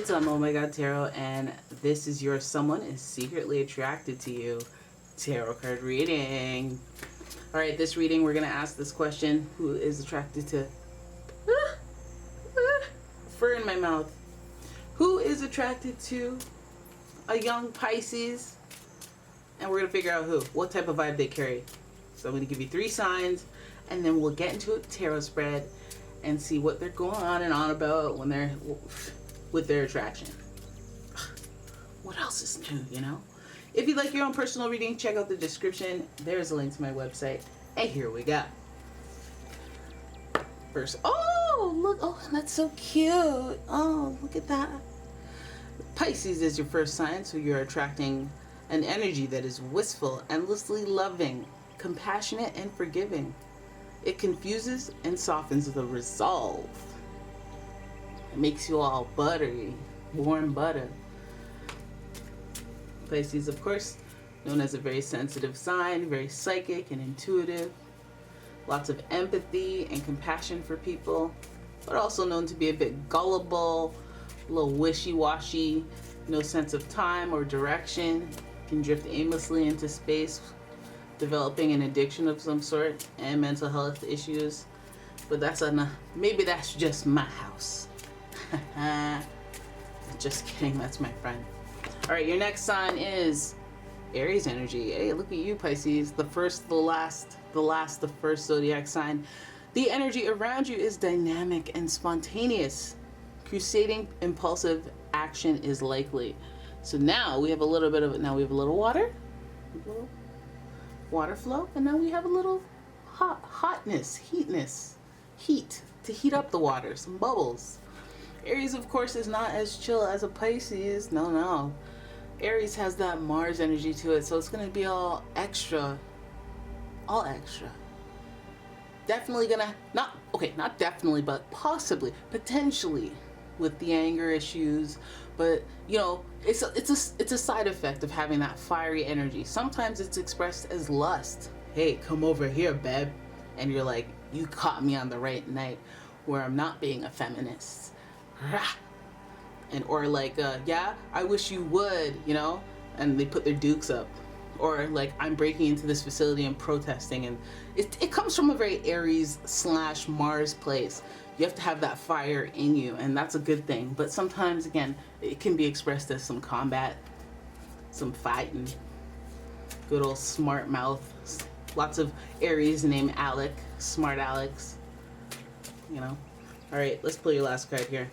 It's umomgtarot, and this is your someone is secretly attracted to you tarot card reading. All right, this reading we're gonna ask this question: who is attracted to fur in my mouth? Who is attracted to a young Pisces? And we're gonna figure out who, what type of vibe they carry. So I'm gonna give you 3 signs, and then we'll get into a tarot spread and see what they're going on and on about when they're with their attraction. What else is new, you know? If you'd like your own personal reading, check out the description. There's a link to my website. And here we go. First, oh, look, oh, that's so cute. Oh, look at that. Pisces is your first sign, so you're attracting an energy that is wistful, endlessly loving, compassionate, and forgiving. It confuses and softens the resolve. It makes you all buttery, warm butter. Pisces, of course, known as a very sensitive sign, very psychic and intuitive. Lots of empathy and compassion for people, but also known to be a bit gullible, a little wishy-washy, no sense of time or direction, can drift aimlessly into space, developing an addiction of some sort and mental health issues. But that's enough. Maybe that's just my house. Just kidding, that's my friend. All right, your next sign is Aries energy. Hey, look at you, Pisces. The first zodiac sign. The energy around you is dynamic and spontaneous. Crusading, impulsive action is likely. So now we have a little bit of, now we have a little water flow, and now we have a little hotness, heat to heat up the water, some bubbles. Aries, of course, is not as chill as a Pisces. No. Aries has that Mars energy to it, so it's going to be all extra. Definitely gonna, not definitely, but possibly, potentially, with the anger issues. But you know, it's a side effect of having that fiery energy. Sometimes it's expressed as lust. Hey, come over here, babe. And you're like, you caught me on the right night where I'm not being a feminist. And or like, yeah, I wish you would, you know, and they put their dukes up. Or like, I'm breaking into this facility and protesting, and it comes from a very Aries / Mars place. You have to have that fire in you, and that's a good thing. But sometimes, again, it can be expressed as some combat, some fighting, good old smart mouth. Lots of Aries named Alec, smart Alex, you know. All right, let's pull your last card here.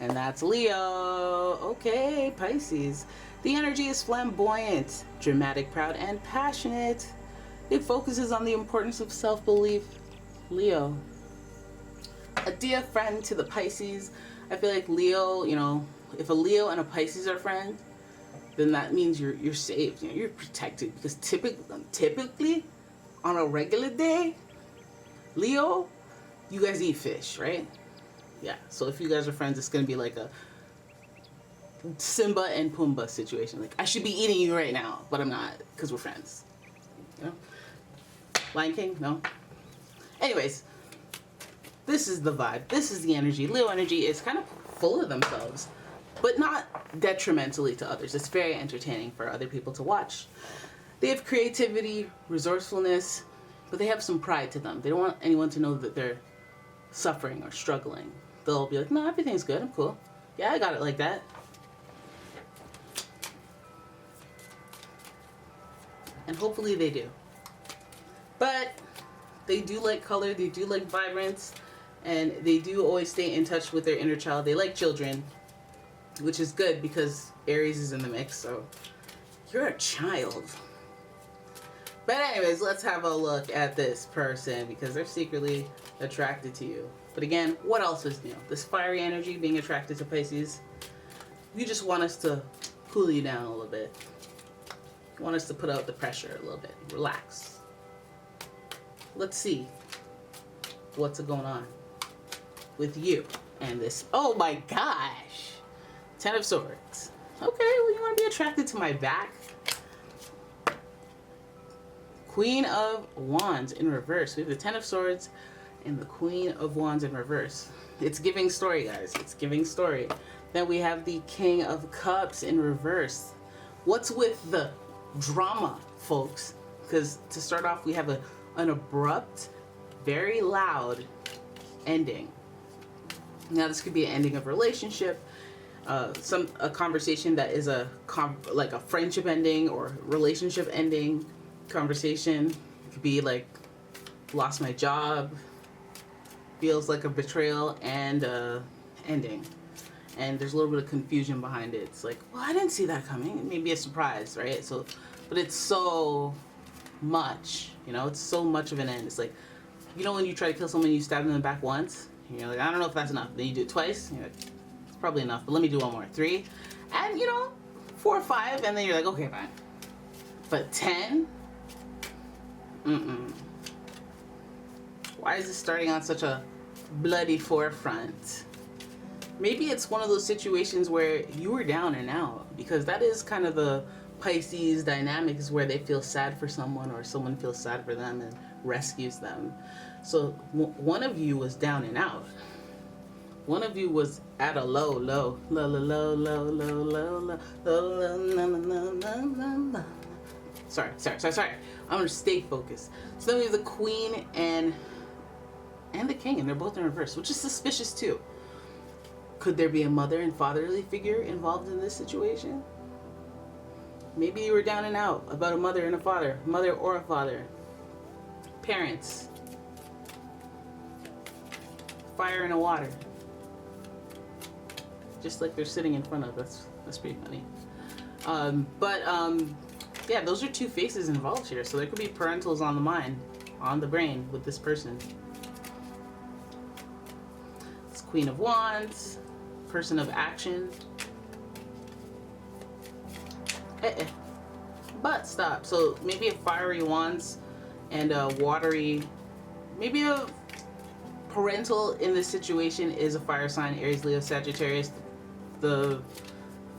And that's Leo. Okay, Pisces. The energy is flamboyant, dramatic, proud, and passionate. It focuses on the importance of self-belief. Leo. A dear friend to the Pisces. I feel like Leo, you know, if a Leo and a Pisces are friends, then that means you're saved. You know, you're protected, because typically on a regular day, Leo, you guys eat fish, right? Yeah. So if you guys are friends, it's gonna be like a Simba and Pumbaa situation. Like, I should be eating you right now, but I'm not, because we're friends. You know? Lion King? No. Anyways, this is the vibe. This is the energy. Leo energy is kind of full of themselves, but not detrimentally to others. It's very entertaining for other people to watch. They have creativity, resourcefulness, but they have some pride to them. They don't want anyone to know that they're suffering or struggling. They'll be like, no, everything's good. I'm cool. Yeah, I got it like that. And hopefully they do. But they do like color. They do like vibrance. And they do always stay in touch with their inner child. They like children, which is good because Aries is in the mix. So you're a child. But anyways, let's have a look at this person, because they're secretly attracted to you. But again, what else is new? This fiery energy being attracted to Pisces. You just want us to cool you down a little bit. You want us to put out the pressure a little bit. Relax. Let's see what's going on with you and this. Oh my gosh. 10 of Swords. Okay, well, you want to be attracted to my back. Queen of Wands in reverse. We have the 10 of Swords and the Queen of Wands in reverse. It's giving story, guys. It's giving story. Then we have the King of Cups in reverse. What's with the drama, folks? Because to start off, we have an abrupt, very loud ending. Now, this could be an ending of a relationship, a conversation that is like a friendship ending or relationship ending conversation. It could be like, lost my job, feels like a betrayal and ending. And there's a little bit of confusion behind it. It's like, well, I didn't see that coming. Maybe a surprise, right? So, but it's so much, you know, it's so much of an end. It's like, you know, when you try to kill someone, you stab them in the back once, and you're like, I don't know if that's enough. Then you do it twice, and you're like, it's probably enough, but let me do one more. 3, and you know, 4 or 5, and then you're like, okay, fine. But 10, why is this starting on such a bloody forefront? Maybe it's one of those situations where you were down and out, because that is kind of the Pisces dynamic, is where they feel sad for someone or someone feels sad for them and rescues them. So one of you was down and out. One of you was at a low. Sorry. I'm gonna stay focused. So then we have the Queen and the King, and they're both in reverse, which is suspicious too. Could there be a mother and fatherly figure involved in this situation? Maybe you were down and out about a mother and a father, mother or a father. Parents. Fire and a water. Just like they're sitting in front of us. That's pretty funny. Yeah, those are 2 faces involved here. So there could be parentals on the mind, on the brain with this person. It's Queen of Wands, person of action. But stop. So maybe a fiery wands and a watery, maybe a parental in this situation is a fire sign, Aries, Leo, Sagittarius. The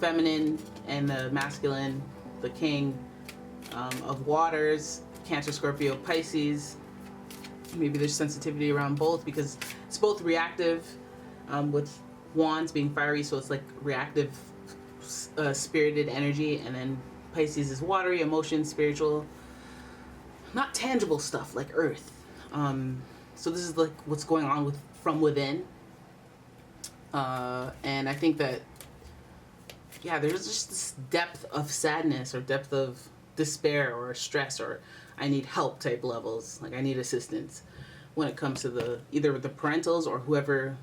feminine and the masculine, the king of waters, Cancer, Scorpio, Pisces. Maybe there's sensitivity around both because it's both reactive, with wands being fiery, so it's like reactive, spirited energy, and then Pisces is watery, emotion, spiritual, not tangible stuff like earth. So this is like what's going on from within. And I think that, yeah, there's just this depth of sadness or depth of despair or stress or I need help type levels. Like I need assistance when it comes to either with the parentals or whoever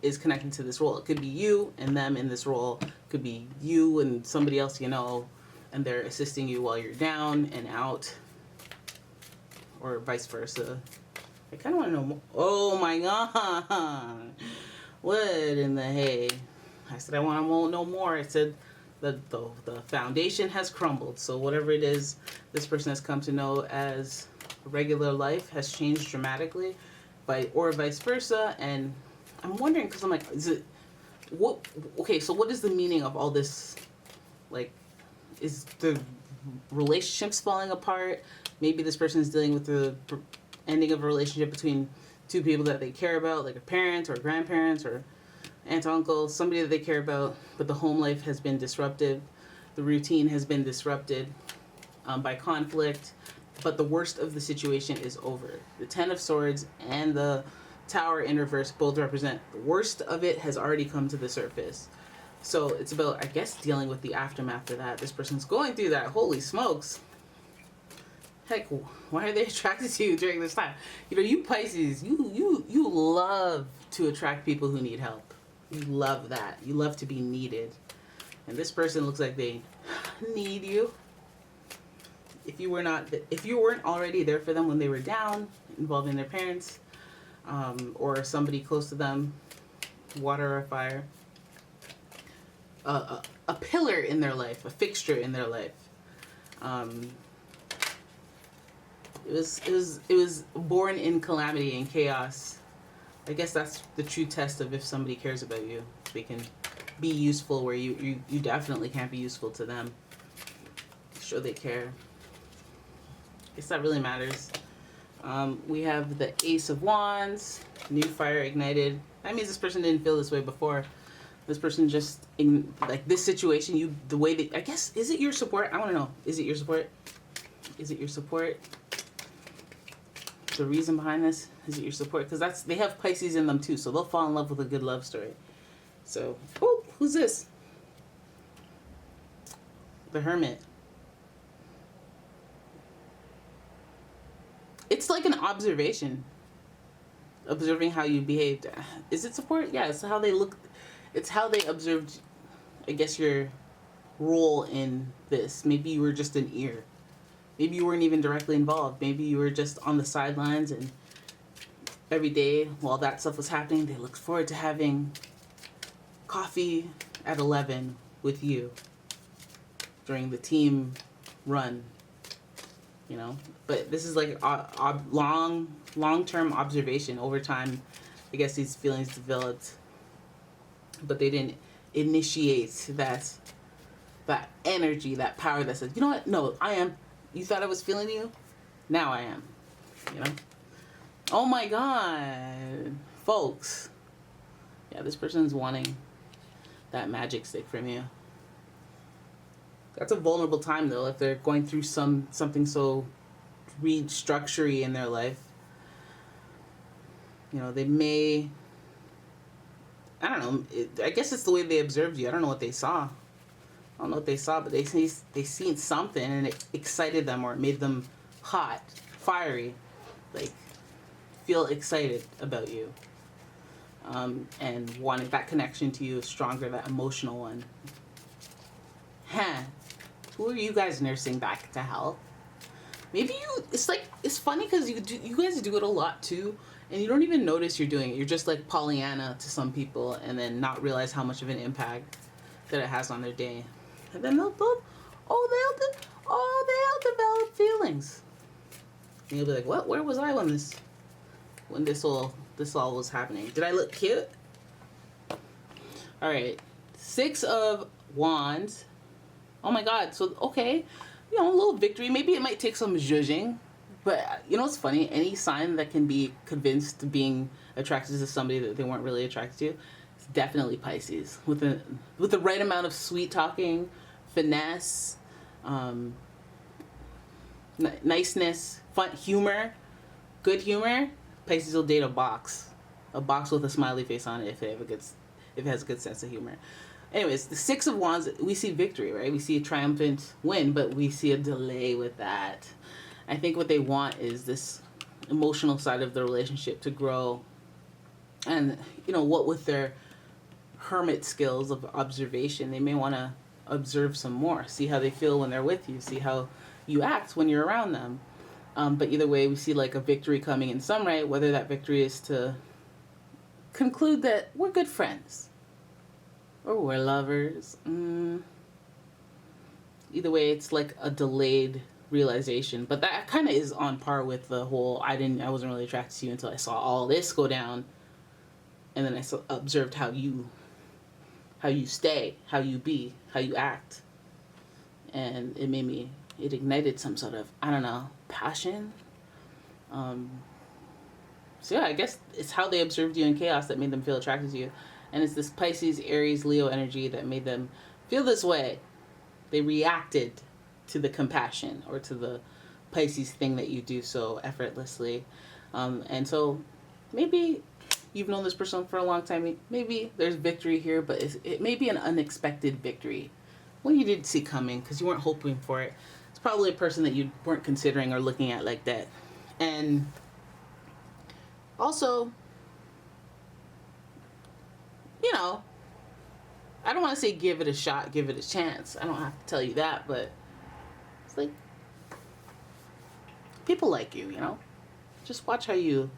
is connected to this role. It could be you and them in this role. It could be you and somebody else you know, and they're assisting you while you're down and out, or vice versa. I kind of want to know more. Oh my god. What in the hay? I said I won't know more. I said the foundation has crumbled. So whatever it is this person has come to know as regular life has changed dramatically, or vice versa. And I'm wondering, because I'm like, okay, so what is the meaning of all this? Like, is the relationships falling apart? Maybe this person is dealing with the ending of a relationship between 2 people that they care about, like a parent or grandparents or aunt, uncle, somebody that they care about, but the home life has been disrupted. The routine has been disrupted by conflict, but the worst of the situation is over. The 10 of Swords and the Tower in reverse both represent the worst of it has already come to the surface. So it's about, I guess, dealing with the aftermath of that. This person's going through that. Holy smokes. Heck, why are they attracted to you during this time? You know, you Pisces, you love to attract people who need help. You love that. You love to be needed. And this person looks like they need you. If you weren't already there for them when they were down, involving their parents, or somebody close to them, water or fire, a pillar in their life, a fixture in their life. It was born in calamity and chaos. I guess that's the true test of if somebody cares about you. They can be useful where you definitely can't be useful to them. Show they care. I guess that really matters. We have the Ace of Wands, new fire ignited. That means this person didn't feel this way before. This person just, in like this situation, you, the way that, I guess, is it your support? I want to know. Is it your support? Is it your support? The reason behind this, is it your support? Because that's, they have Pisces in them too, so they'll fall in love with a good love story. So, oh, who's this? The Hermit. It's like an observation. Observing how you behaved. Is it support? Yeah, it's how they look. It's how they observed, I guess, your role in this. Maybe you were just an ear. Maybe you weren't even directly involved. Maybe you were just on the sidelines, and every day while that stuff was happening, they looked forward to having coffee at 11 with you during the team run, you know. But this is like long-term observation. Over time, I guess these feelings developed, but they didn't initiate that energy, that power that says, you know what, no, I am. You thought I was feeling you? Now I am. You know? Oh my God. Folks. Yeah, this person's wanting that magic stick from you. That's a vulnerable time though, if they're going through something so restructuring in their life. You know, they may, I don't know, I guess it's the way they observed you. I don't know what they saw. I don't know what they saw, but they seen something and it excited them, or it made them hot, fiery, like feel excited about you, and wanting that connection to you is stronger, that emotional one. Who are you guys nursing back to health? Maybe you, it's like, it's funny because you guys do it a lot too, and you don't even notice you're doing it. You're just like Pollyanna to some people, and then not realize how much of an impact that it has on their day. And then they'll develop feelings. And you'll be like, what? Where was I when this all was happening? Did I look cute? All right, 6 of Wands. Oh my God. So okay, you know, a little victory. Maybe it might take some zhuzhing, but you know what's funny? Any sign that can be convinced to being attracted to somebody that they weren't really attracted to, it's definitely Pisces. With the right amount of sweet talking, finesse, niceness, fun, humor, good humor, Pisces will date a box with a smiley face on it if it has a good sense of humor. Anyways, the 6 of Wands, we see victory, right? We see a triumphant win, but we see a delay with that. I think what they want is this emotional side of the relationship to grow, and you know what, with their hermit skills of observation, they may want to observe some more, see how they feel when they're with you, see how you act when you're around them. But either way, we see like a victory coming in some way, whether that victory is to conclude that we're good friends or we're lovers. Either way, it's like a delayed realization, but that kind of is on par with the whole I wasn't really attracted to you until I saw all this go down, and then I observed how you stay, how you be, how you act, and it ignited some sort of, I don't know, passion. So yeah, I guess it's how they observed you in chaos that made them feel attracted to you, and it's this Pisces, Aries, Leo energy that made them feel this way. They reacted to the compassion or to the Pisces thing that you do so effortlessly. And so maybe you've known this person for a long time. Maybe there's victory here, but it may be an unexpected victory, one you didn't see coming because you weren't hoping for it. It's probably a person that you weren't considering or looking at like that. And also, you know, I don't want to say give it a shot, give it a chance. I don't have to tell you that, but it's like, people like you, you know? Just watch how you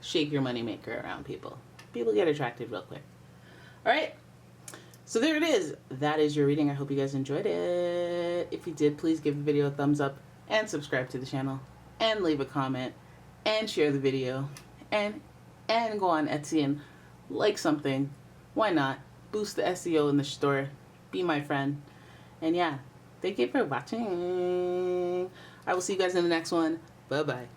shake your moneymaker around people. People get attracted real quick. All right? So there it is. That is your reading. I hope you guys enjoyed it. If you did, please give the video a thumbs up and subscribe to the channel and leave a comment and share the video and go on Etsy and like something. Why not? Boost the SEO in the store. Be my friend. And yeah, thank you for watching. I will see you guys in the next one. Bye-bye.